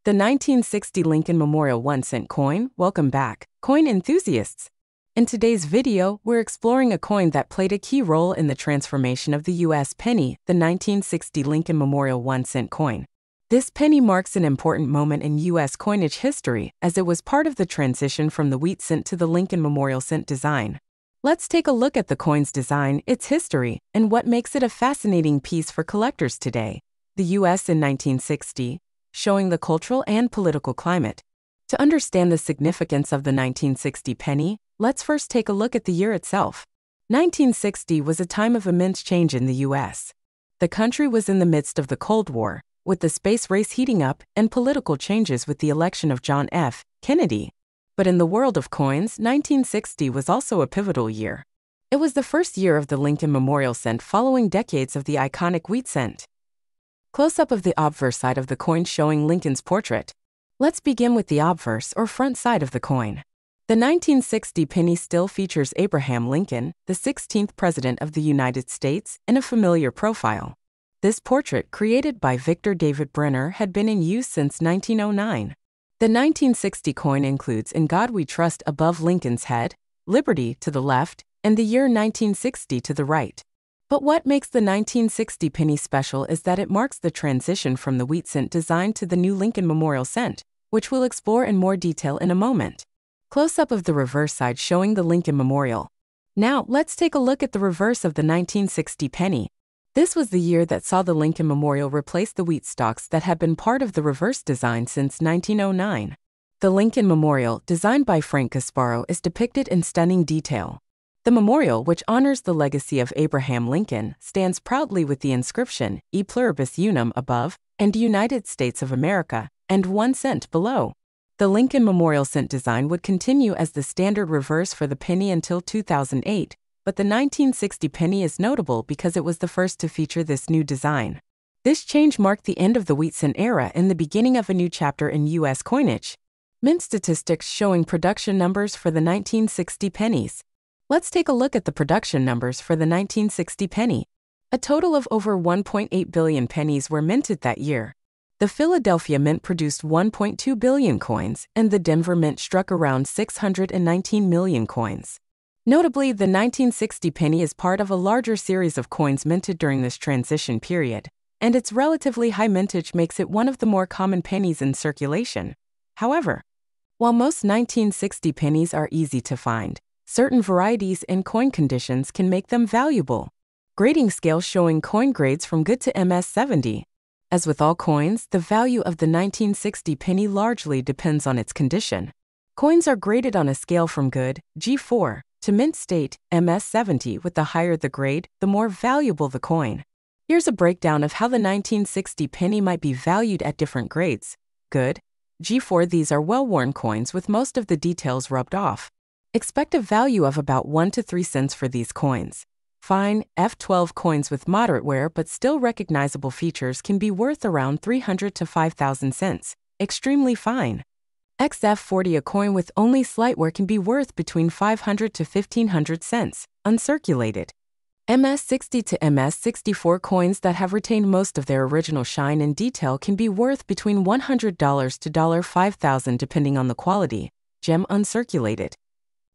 The 1960 Lincoln Memorial 1-cent coin. Welcome back, coin enthusiasts. In today's video, we're exploring a coin that played a key role in the transformation of the U.S. penny, the 1960 Lincoln Memorial 1-cent coin. This penny marks an important moment in U.S. coinage history, as it was part of the transition from the wheat cent to the Lincoln Memorial cent design. Let's take a look at the coin's design, its history, and what makes it a fascinating piece for collectors today. The U.S. in 1960, showing the cultural and political climate. To understand the significance of the 1960 penny, let's first take a look at the year itself. 1960 was a time of immense change in the U.S. The country was in the midst of the Cold War, with the space race heating up and political changes with the election of John F. Kennedy. But in the world of coins, 1960 was also a pivotal year. It was the first year of the Lincoln Memorial cent following decades of the iconic wheat cent. Close-up of the obverse side of the coin showing Lincoln's portrait. Let's begin with the obverse or front side of the coin. The 1960 penny still features Abraham Lincoln, the 16th President of the United States, in a familiar profile. This portrait, created by Victor David Brenner, had been in use since 1909. The 1960 coin includes "In God We Trust" above Lincoln's head, "Liberty" to the left, and the year 1960 to the right. But what makes the 1960 penny special is that it marks the transition from the wheat cent design to the new Lincoln Memorial cent, which we'll explore in more detail in a moment. Close-up of the reverse side showing the Lincoln Memorial. Now, let's take a look at the reverse of the 1960 penny. This was the year that saw the Lincoln Memorial replace the wheat stalks that had been part of the reverse design since 1909. The Lincoln Memorial, designed by Frank Gasparo, is depicted in stunning detail. The memorial, which honors the legacy of Abraham Lincoln, stands proudly with the inscription, E Pluribus Unum above, and United States of America, and 1 cent below. The Lincoln Memorial cent design would continue as the standard reverse for the penny until 2008, but the 1960 penny is notable because it was the first to feature this new design. This change marked the end of the wheat cent era and the beginning of a new chapter in U.S. coinage. Mint statistics showing production numbers for the 1960 pennies. Let's take a look at the production numbers for the 1960 penny. A total of over 1.8 billion pennies were minted that year. The Philadelphia Mint produced 1.2 billion coins, and the Denver Mint struck around 619 million coins. Notably, the 1960 penny is part of a larger series of coins minted during this transition period, and its relatively high mintage makes it one of the more common pennies in circulation. However, while most 1960 pennies are easy to find, certain varieties and coin conditions can make them valuable. Grading scale showing coin grades from good to MS-70. As with all coins, the value of the 1960 penny largely depends on its condition. Coins are graded on a scale from good, G4, to mint state, MS-70. With the higher the grade, the more valuable the coin. Here's a breakdown of how the 1960 penny might be valued at different grades. Good, G4. These are well-worn coins with most of the details rubbed off. Expect a value of about 1 to 3 cents for these coins. Fine, F12 coins with moderate wear but still recognizable features can be worth around 300 to 5,000 cents. Extremely fine. XF40, a coin with only slight wear, can be worth between 500 to 1,500 cents. Uncirculated. MS60 to MS64 coins that have retained most of their original shine and detail can be worth between $100 to $5,000 depending on the quality. Gem uncirculated.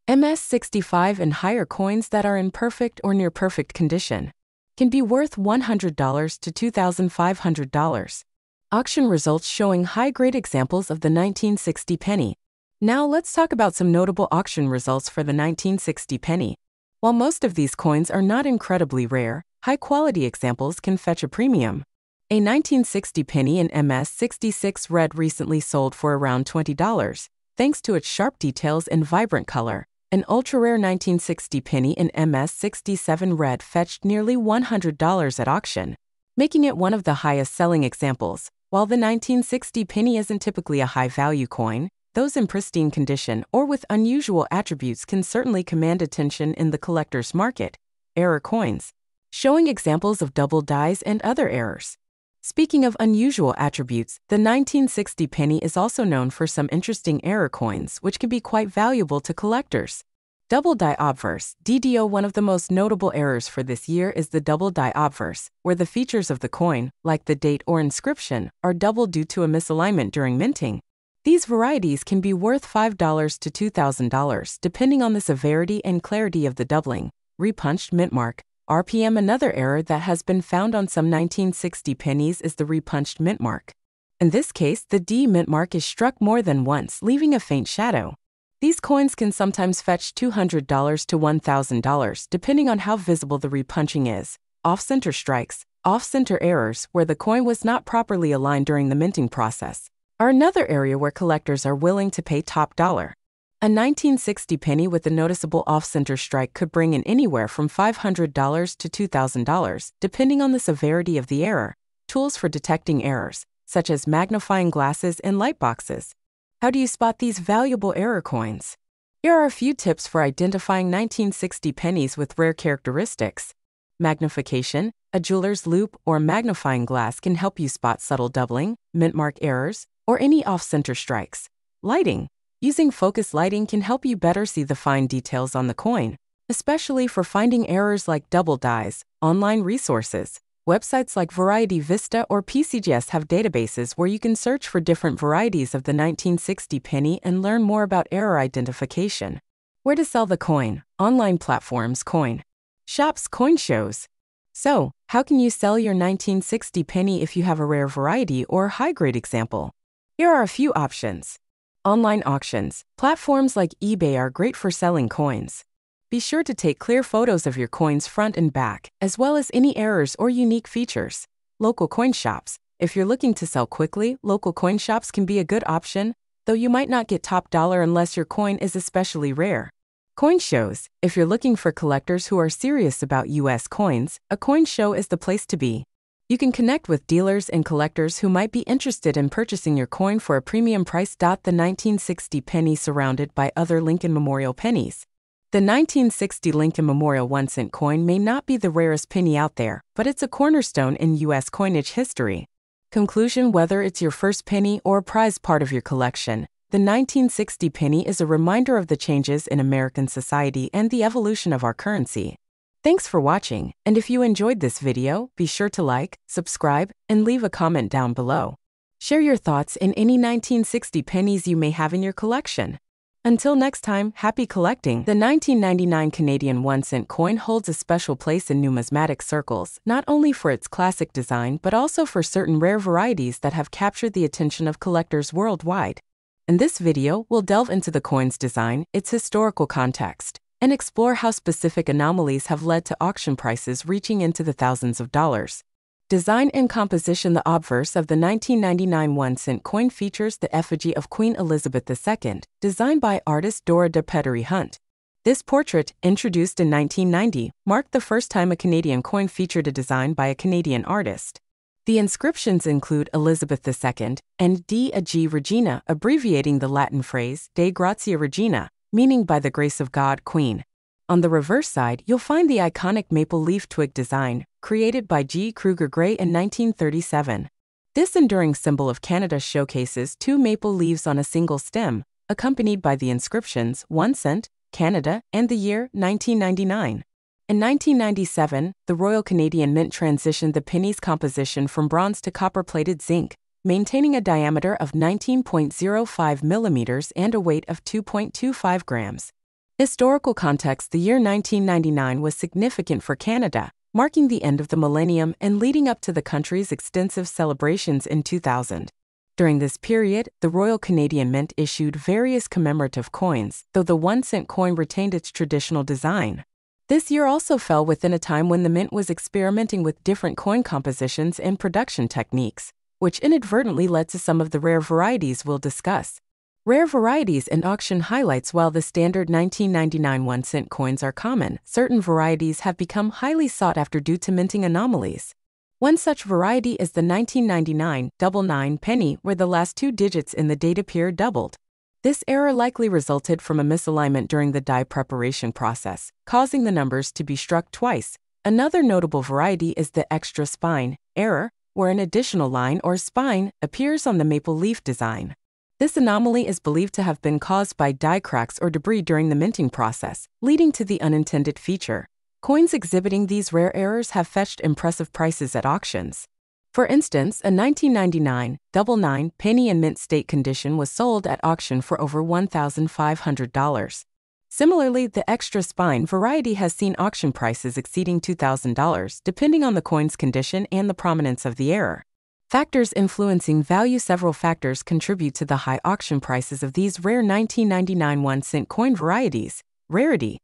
MS65 and higher coins that are in perfect or near perfect condition can be worth $100 to $2,500. Auction results showing high-grade examples of the 1960 penny. Now let's talk about some notable auction results for the 1960 penny. While most of these coins are not incredibly rare, high-quality examples can fetch a premium. A 1960 penny in MS66 red recently sold for around $20, thanks to its sharp details and vibrant color. An ultra-rare 1960 penny in MS67 red fetched nearly $100 at auction, making it one of the highest-selling examples. While the 1960 penny isn't typically a high-value coin, those in pristine condition or with unusual attributes can certainly command attention in the collector's market. Error coins, showing examples of double dies and other errors. Speaking of unusual attributes, the 1960 penny is also known for some interesting error coins, which can be quite valuable to collectors. Double die obverse, DDO. One of the most notable errors for this year is the double die obverse, where the features of the coin, like the date or inscription, are doubled due to a misalignment during minting. These varieties can be worth $5 to $2,000 depending on the severity and clarity of the doubling. Repunched mint mark, RPM. Another error that has been found on some 1960 pennies is the repunched mint mark. In this case, the D mint mark is struck more than once, leaving a faint shadow. These coins can sometimes fetch $200 to $1,000 depending on how visible the repunching is. Off-center strikes, off-center errors, where the coin was not properly aligned during the minting process, are another area where collectors are willing to pay top dollar. A 1960 penny with a noticeable off-center strike could bring in anywhere from $500 to $2,000 depending on the severity of the error. Tools for detecting errors, such as magnifying glasses and light boxes. How do you spot these valuable error coins? Here are a few tips for identifying 1960 pennies with rare characteristics. Magnification. A jeweler's loupe or magnifying glass can help you spot subtle doubling, mint mark errors, or any off-center strikes. Lighting. Using focus lighting can help you better see the fine details on the coin, especially for finding errors like double dies. Online resources. Websites like Variety Vista or PCGS have databases where you can search for different varieties of the 1960 penny and learn more about error identification. Where to sell the coin. Online platforms. Coin shops. Coin shows. So, how can you sell your 1960 penny if you have a rare variety or high-grade example? Here are a few options. Online auctions. Platforms like eBay are great for selling coins. Be sure to take clear photos of your coins front and back, as well as any errors or unique features. Local coin shops. If you're looking to sell quickly, local coin shops can be a good option, though you might not get top dollar unless your coin is especially rare. Coin shows. If you're looking for collectors who are serious about US coins, a coin show is the place to be. You can connect with dealers and collectors who might be interested in purchasing your coin for a premium price. The 1960 penny surrounded by other Lincoln Memorial pennies. The 1960 Lincoln Memorial 1-cent coin may not be the rarest penny out there, but it's a cornerstone in U.S. coinage history. Conclusion. Whether it's your first penny or a prized part of your collection, the 1960 penny is a reminder of the changes in American society and the evolution of our currency. Thanks for watching, and if you enjoyed this video, be sure to like, subscribe, and leave a comment down below. Share your thoughts in any 1960 pennies you may have in your collection. Until next time, happy collecting! The 1999 Canadian 1-cent coin holds a special place in numismatic circles, not only for its classic design but also for certain rare varieties that have captured the attention of collectors worldwide. In this video, we'll delve into the coin's design, its historical context, and explore how specific anomalies have led to auction prices reaching into the thousands of dollars. Design and composition. The obverse of the 1999 1-cent coin features the effigy of Queen Elizabeth II, designed by artist Dora de Pettery Hunt. This portrait, introduced in 1990, marked the first time a Canadian coin featured a design by a Canadian artist. The inscriptions include Elizabeth II and D. Ag Regina, abbreviating the Latin phrase Dei Gratia Regina, meaning by the grace of God, Queen. On the reverse side, you'll find the iconic maple leaf twig design, created by G. Kruger Gray in 1937. This enduring symbol of Canada showcases two maple leaves on a single stem, accompanied by the inscriptions 1 cent, Canada, and the year 1999. In 1997, the Royal Canadian Mint transitioned the penny's composition from bronze to copper-plated zinc, maintaining a diameter of 19.05 millimeters and a weight of 2.25 grams. Historical context. The year 1999 was significant for Canada, marking the end of the millennium and leading up to the country's extensive celebrations in 2000. During this period, the Royal Canadian Mint issued various commemorative coins, though the 1-cent coin retained its traditional design. This year also fell within a time when the Mint was experimenting with different coin compositions and production techniques, which inadvertently led to some of the rare varieties we'll discuss. Rare varieties and auction highlights. While the standard 1999 1-cent coins are common, certain varieties have become highly sought after due to minting anomalies. One such variety is the 1999 double 9 penny, where the last two digits in the date appear doubled. This error likely resulted from a misalignment during the die preparation process, causing the numbers to be struck twice. Another notable variety is the extra spine error, where an additional line or spine appears on the maple leaf design. This anomaly is believed to have been caused by die cracks or debris during the minting process, leading to the unintended feature. Coins exhibiting these rare errors have fetched impressive prices at auctions. For instance, a 1999 double 9 penny in mint state condition was sold at auction for over $1,500. Similarly, the extra spine variety has seen auction prices exceeding $2,000 depending on the coin's condition and the prominence of the error. Factors influencing value. Several factors contribute to the high auction prices of these rare 1999 1-cent coin varieties. Rarity.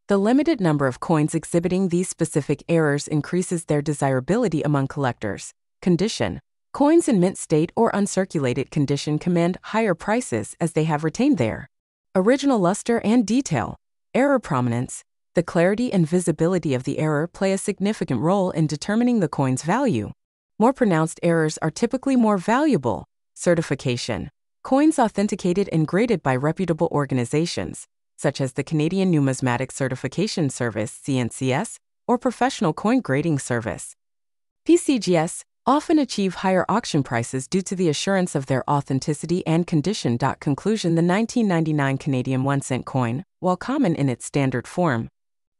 The limited number of coins exhibiting these specific errors increases their desirability among collectors. Condition. Coins in mint state or uncirculated condition command higher prices as they have retained their original luster and detail. Error prominence. The clarity and visibility of the error play a significant role in determining the coin's value. More pronounced errors are typically more valuable. Certification. Coins authenticated and graded by reputable organizations, such as the Canadian Numismatics Certification Service (CNCS) or Professional Coin Grading Service (PCGS), often achieve higher auction prices due to the assurance of their authenticity and condition. Conclusion. The 1999 Canadian 1-cent coin, while common in its standard form,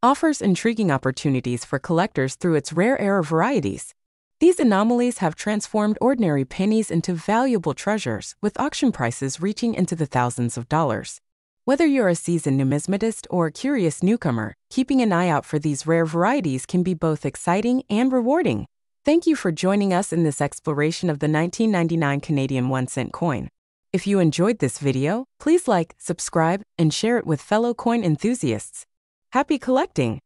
offers intriguing opportunities for collectors through its rare error varieties. These anomalies have transformed ordinary pennies into valuable treasures, with auction prices reaching into the thousands of dollars. Whether you're a seasoned numismatist or a curious newcomer, keeping an eye out for these rare varieties can be both exciting and rewarding. Thank you for joining us in this exploration of the 1999 Canadian 1-cent coin. If you enjoyed this video, please like, subscribe, and share it with fellow coin enthusiasts. Happy collecting!